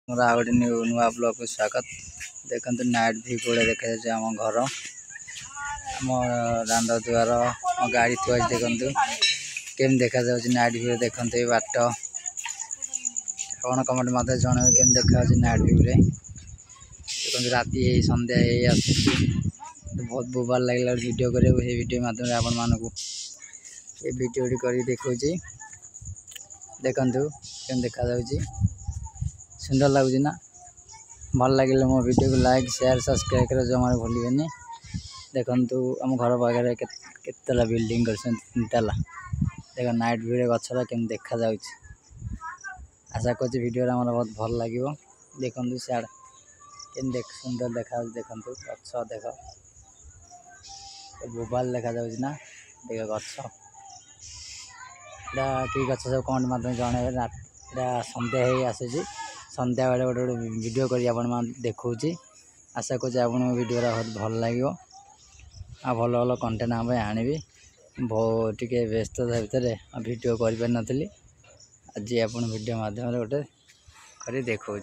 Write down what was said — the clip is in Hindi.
मोर आ गए नुआ ब्लॉग को स्वागत। देखते नाइट व्यू गुड़ा देखा आम घर आम दांड दुआर गाड़ी थुआ देखते केम देखा नाइट व्यू देखते बाट कौन कमेंट मत जन केम देखा नाइट व्यू रे देखते राति संध्या बहुत बोबार लगे वीडियो कर वीडियो माध्यम आपण मानक ये वीडियो कर देखा देखु केम देखा सुंदर लगुच ना भल लगे मो वीडियो को लाइक शेयर सब्सक्राइब कर जमा भूलें। देखु आम घर पाखे केतला बिल्डिंग कर 3 ताला देख नाइट व्यू गचर केम देखा आशा कर वीडियो बहुत भल लगे। देखु सियाड़ केम देख सुंदर देखा देखु गच देख बोबाल देखा ना देख गच कि गच सब कमेंट माध्यम जन सन्ध्या आसूँ संध्या बेले गोटे गोटे वीडियो कर देखा आशा कर वीडियो बहुत भल लगे आ भल भल कंटेंट आम आनी बहुत टे व्यस्तता भितर वीडियो कर पारि आज वीडियो माध्यम गोटे कर देखा।